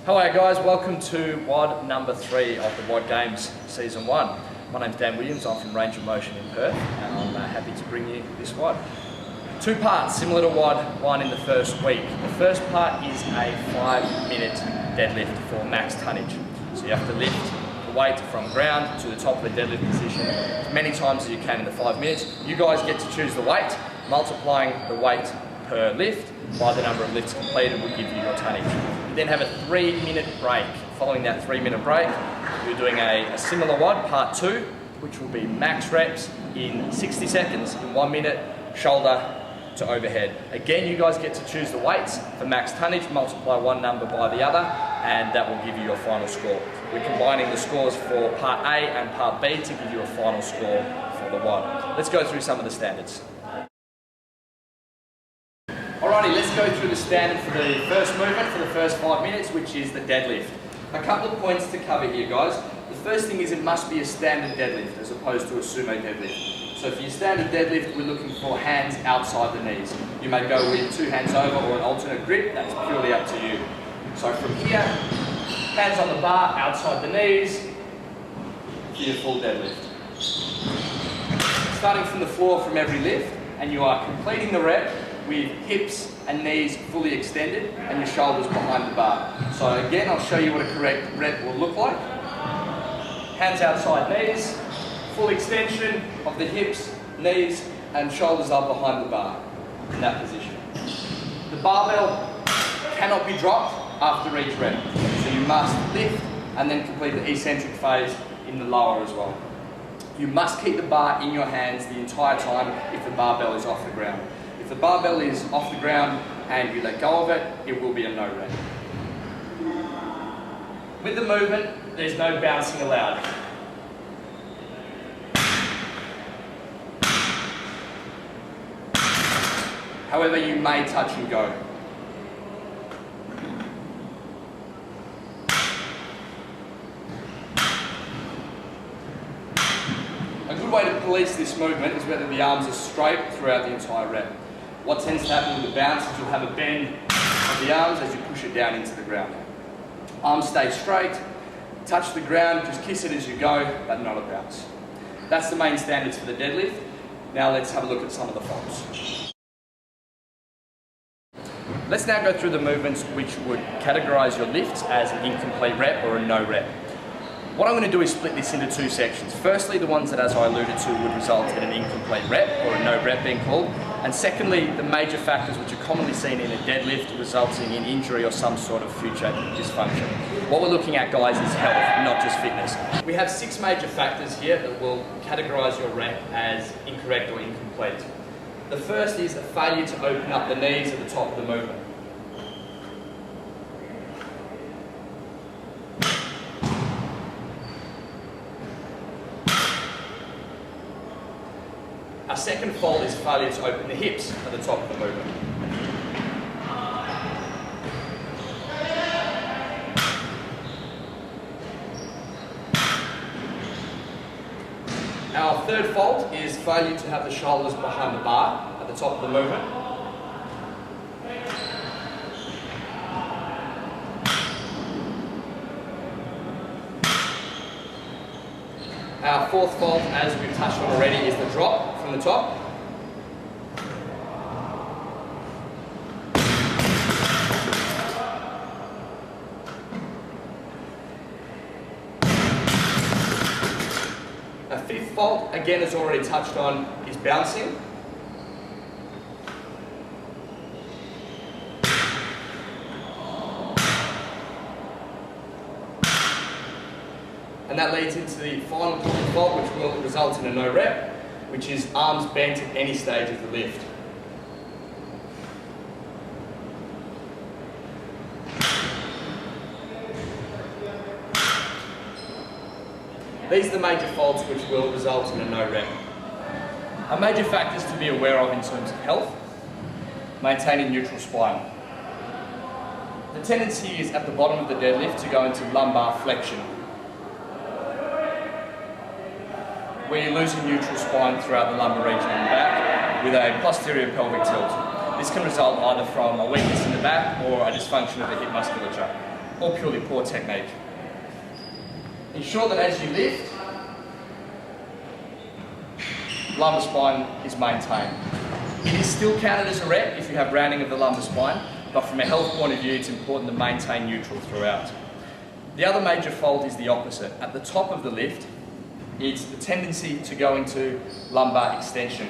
Hello guys, welcome to WOD number 3 of the WOD Games Season 1. My name's Dan Williams, I'm from Range of Motion in Perth, and I'm happy to bring you this WOD. 2 parts, similar to WOD 1 in the first week. The first part is a 5-minute deadlift for max tonnage. So you have to lift the weight from ground to the top of the deadlift position as many times as you can in the 5 minutes. You guys get to choose the weight, multiplying the weight per lift by the number of lifts completed will give you your tonnage. You then have a 3-minute break. Following that 3-minute break, you're doing a similar WOD, part 2, which will be max reps in 60 seconds, in 1 minute, shoulder to overhead. Again, you guys get to choose the weights for max tonnage, multiply one number by the other, and that will give you your final score. We're combining the scores for part A and part B to give you a final score for the WOD. Let's go through some of the standards. Alrighty, let's go through the standard for the first movement for the first 5 minutes, which is the deadlift. A couple of points to cover here, guys. The first thing is it must be a standard deadlift as opposed to a sumo deadlift. So for your standard deadlift, we're looking for hands outside the knees. You may go with 2 hands over or an alternate grip, that's purely up to you. So from here, hands on the bar, outside the knees, for your full deadlift. Starting from the floor from every lift, and you are completing the rep with hips and knees fully extended and your shoulders behind the bar. So again, I'll show you what a correct rep will look like. Hands outside knees, full extension of the hips, knees and shoulders are behind the bar in that position. The barbell cannot be dropped after each rep. So you must lift and then complete the eccentric phase in the lower as well. You must keep the bar in your hands the entire time if the barbell is off the ground. If the barbell is off the ground and you let go of it, it will be a no rep. With the movement, there's no bouncing allowed. However, you may touch and go. A good way to police this movement is whether the arms are straight throughout the entire rep. What tends to happen with the bounce is you'll have a bend of the arms as you push it down into the ground. Arms stay straight, touch the ground, just kiss it as you go, but not a bounce. That's the main standards for the deadlift. Now let's have a look at some of the faults. Let's now go through the movements which would categorise your lifts as an incomplete rep or a no rep. What I'm going to do is split this into 2 sections. Firstly, the ones that, as I alluded to, would result in an incomplete rep or a no rep being called. And secondly, the major factors which are commonly seen in a deadlift resulting in injury or some sort of future dysfunction. What we're looking at, guys, is health, not just fitness. We have 6 major factors here that will categorise your rep as incorrect or incomplete. The first is a failure to open up the knees at the top of the movement. Our second fault is failure to open the hips at the top of the movement. Our third fault is failure to have the shoulders behind the bar at the top of the movement. Our fourth fault, as we've touched on already, is the drop from the top. Our fifth fault, again as already touched on, is bouncing. And that leads into the final fault, which will result in a no rep, which is arms bent at any stage of the lift. These are the major faults which will result in a no rep. Our major factors to be aware of in terms of health: maintaining neutral spine. The tendency is at the bottom of the deadlift to go into lumbar flexion, where you're losing neutral spine throughout the lumbar region in the back with a posterior pelvic tilt. This can result either from a weakness in the back or a dysfunction of the hip musculature. or purely poor technique. Ensure that as you lift, lumbar spine is maintained. It is still counted as a rep if you have rounding of the lumbar spine, but from a health point of view, it's important to maintain neutral throughout. The other major fault is the opposite. At the top of the lift, it's the tendency to go into lumbar extension.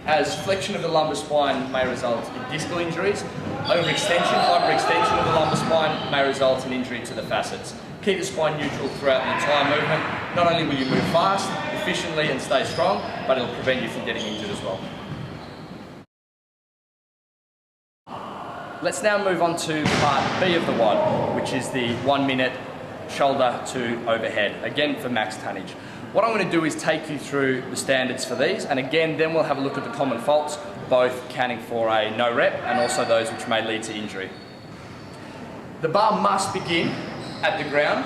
As flexion of the lumbar spine may result in discal injuries, overextension, hyperextension of the lumbar spine may result in injury to the facets. Keep the spine neutral throughout the entire movement. Not only will you move fast, efficiently and stay strong, but it'll prevent you from getting injured as well. Let's now move on to part B of the WOD, which is the 1 minute shoulder to overhead, again for max tonnage. What I'm going to do is take you through the standards for these, and again then we'll have a look at the common faults, both counting for a no rep and also those which may lead to injury. The bar must begin at the ground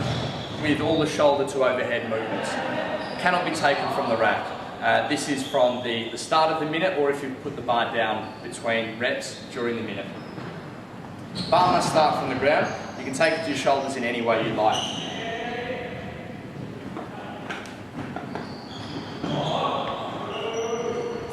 with all the shoulder to overhead movements. Cannot be taken from the rack. This is from the start of the minute, or if you put the bar down between reps during the minute. Bar must start from the ground. You can take it to your shoulders in any way you like.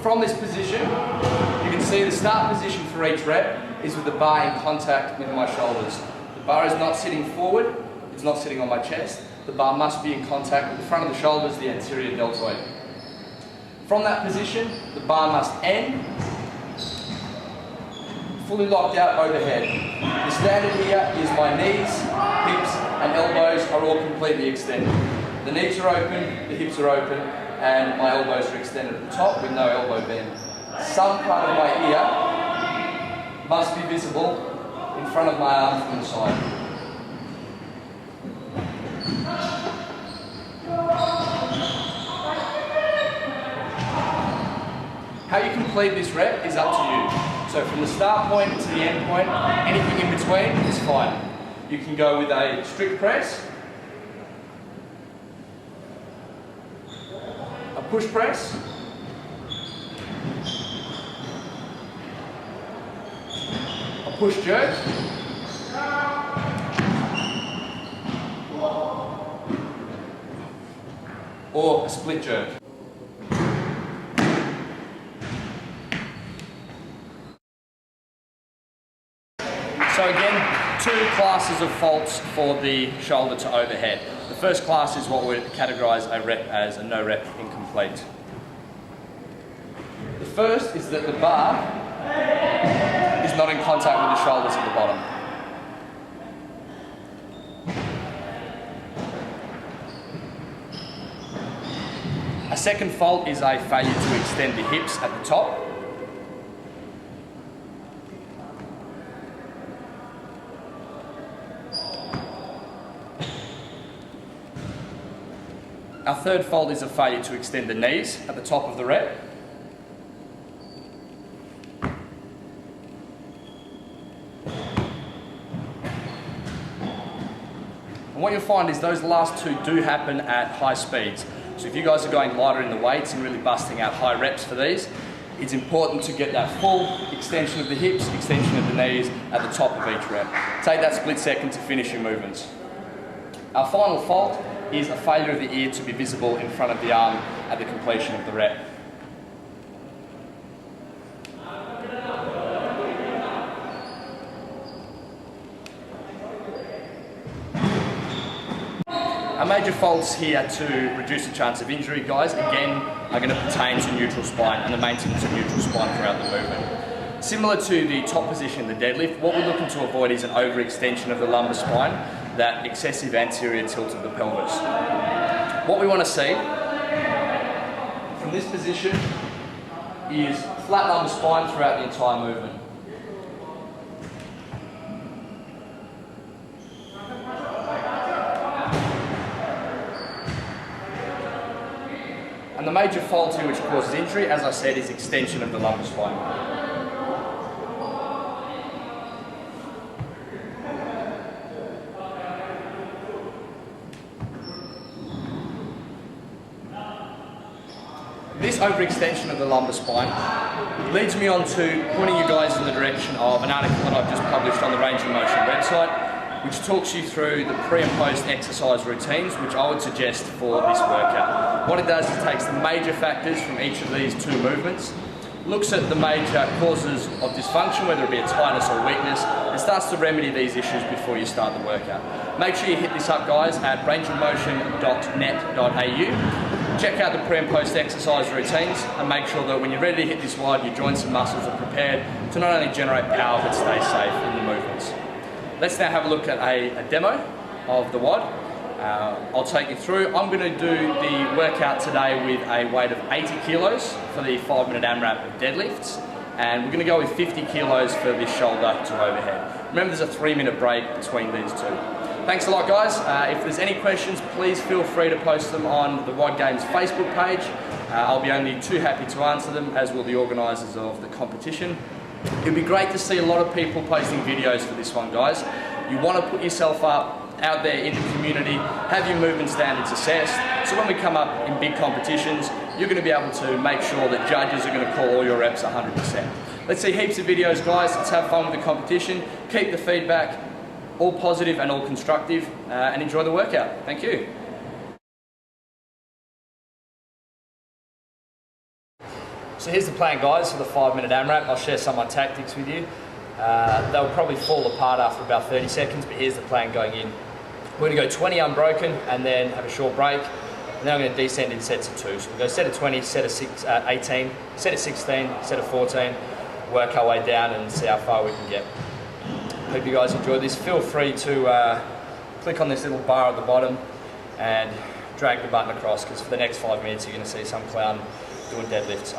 From this position, you can see the start position for each rep is with the bar in contact with my shoulders. The bar is not sitting forward, it's not sitting on my chest. The bar must be in contact with the front of the shoulders, the anterior deltoid. From that position, the bar must end, fully locked out overhead. The standard here is my knees, hips and elbows are all completely extended. The knees are open, the hips are open, and my elbows are extended at the top with no elbow bend. Some part of my ear must be visible in front of my arm from the side. How you complete this rep is up to you. So from the start point to the end point, anything in between is fine. You can go with a strict press, a push press, a push jerk, or a split jerk. So again, two classes of faults for the shoulder to overhead. The first class is what we categorise a rep as a no rep incomplete. The first is that the bar is not in contact with the shoulders at the bottom. A second fault is a failure to extend the hips at the top. Our third fault is a failure to extend the knees at the top of the rep. And what you'll find is those last two do happen at high speeds. So if you guys are going lighter in the weights and really busting out high reps for these, it's important to get that full extension of the hips, extension of the knees at the top of each rep. Take that split second to finish your movements. Our final fault is a failure of the ear to be visible in front of the arm at the completion of the rep. Our major faults here to reduce the chance of injury, guys, again, are going to pertain to neutral spine and the maintenance of neutral spine throughout the movement. Similar to the top position in the deadlift, what we're looking to avoid is an overextension of the lumbar spine, that excessive anterior tilt of the pelvis. What we want to see from this position is flat lumbar spine throughout the entire movement. And the major fault here which causes injury, as I said, is extension of the lumbar spine. This overextension of the lumbar spine leads me on to pointing you guys in the direction of an article that I've just published on the Range of Motion website, which talks you through the pre and post exercise routines, which I would suggest for this workout. What it does is takes the major factors from each of these two movements, looks at the major causes of dysfunction, whether it be a tightness or weakness, and starts to remedy these issues before you start the workout. Make sure you hit this up, guys, at rangeofmotion.net.au. Check out the pre and post exercise routines and make sure that when you're ready to hit this WOD, your joints and muscles are prepared to not only generate power but stay safe in the movements. Let's now have a look at a demo of the WOD. I'll take you through. I'm going to do the workout today with a weight of 80 kilos for the 5-minute AMRAP of deadlifts, and we're going to go with 50 kilos for this shoulder to overhead. Remember, there's a 3-minute break between these two. Thanks a lot, guys. If there's any questions, please feel free to post them on the WOD Games Facebook page. I'll be only too happy to answer them, as will the organisers of the competition. It'd be great to see a lot of people posting videos for this one, guys. You want to put yourself up out there in the community, have your movement standards assessed, so when we come up in big competitions, you're going to be able to make sure that judges are going to call all your reps 100%. Let's see heaps of videos, guys. Let's have fun with the competition. Keep the feedback all positive and all constructive, and enjoy the workout. Thank you. So here's the plan, guys, for the 5-minute AMRAP. I'll share some of my tactics with you. They'll probably fall apart after about 30 seconds, but here's the plan going in. We're going to go 20 unbroken and then have a short break. And then I'm going to descend in sets of 2. So we'll go set of 20, set of 18, set of 16, set of 14, work our way down and see how far we can get. Hope you guys enjoyed this. Feel free to click on this little bar at the bottom and drag the button across, because for the next 5 minutes you're going to see some clown doing deadlifts.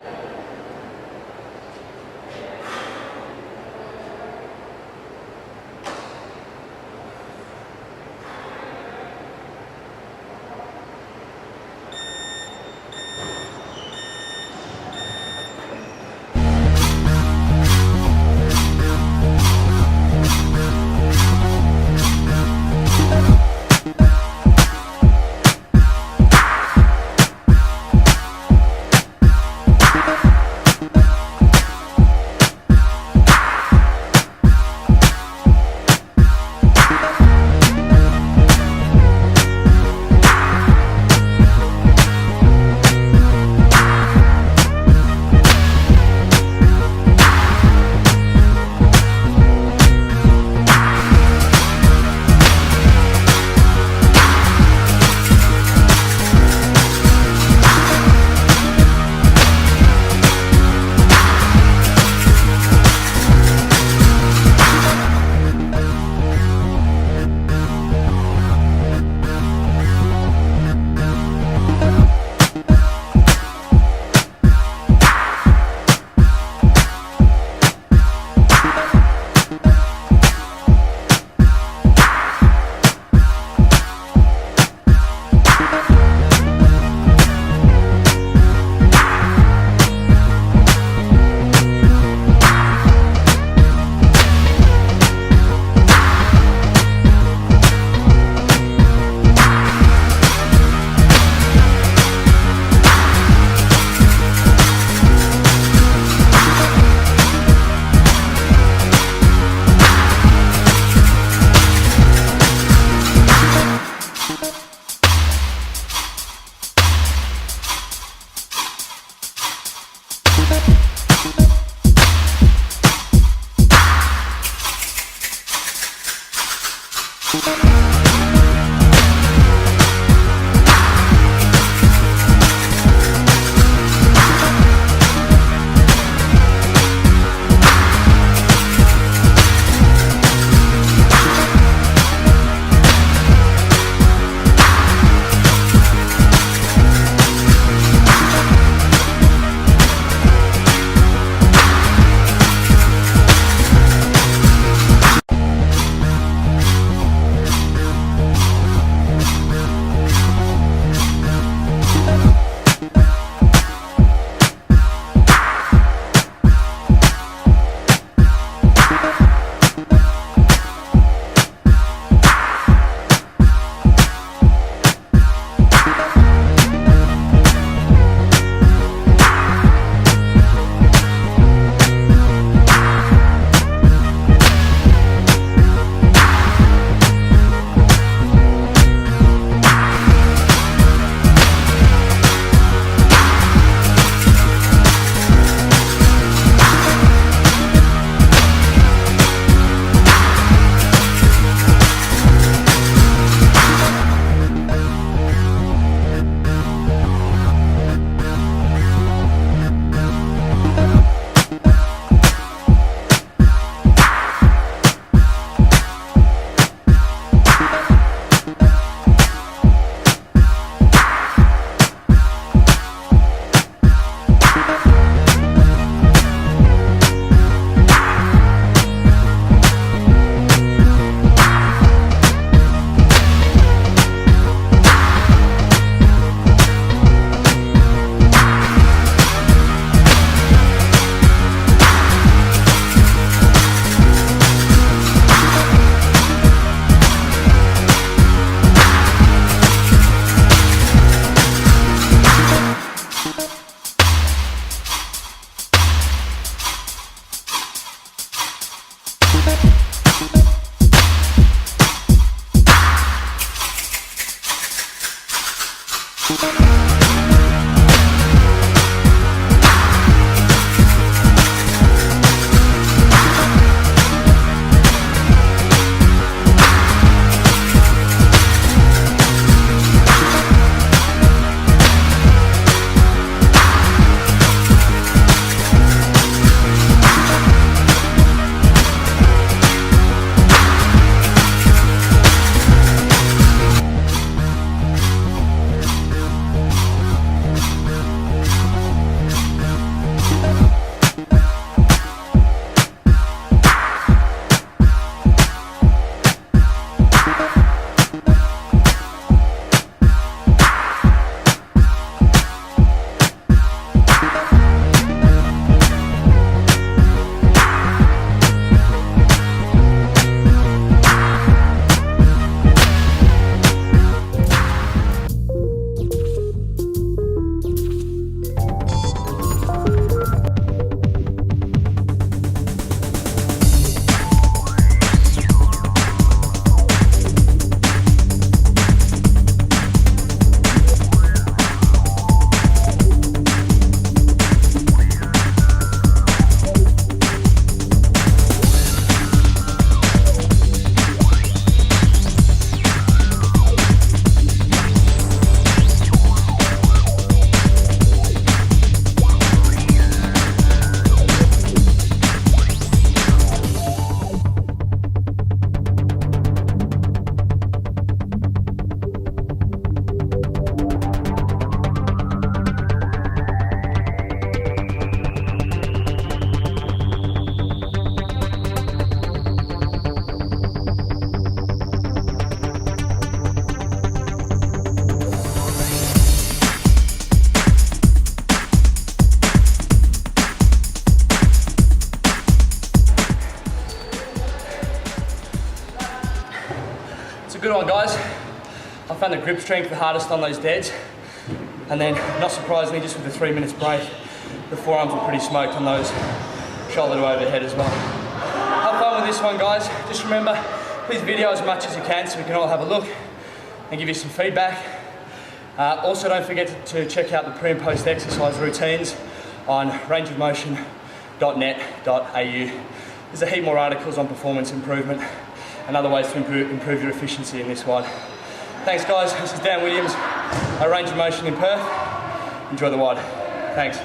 Good one, guys. I found the grip strength the hardest on those deads, and then, not surprisingly, just with the 3 minutes break, the forearms were pretty smoked on those shoulder to overhead as well. Have fun with this one, guys. Just remember, please video as much as you can so we can all have a look and give you some feedback. Also, don't forget to check out the pre and post exercise routines on rangeofmotion.net.au. There's a heap more articles on performance improvement and other ways to improve your efficiency in this WOD. Thanks, guys. This is Dan Williams, Range of Motion in Perth. Enjoy the WOD. Thanks.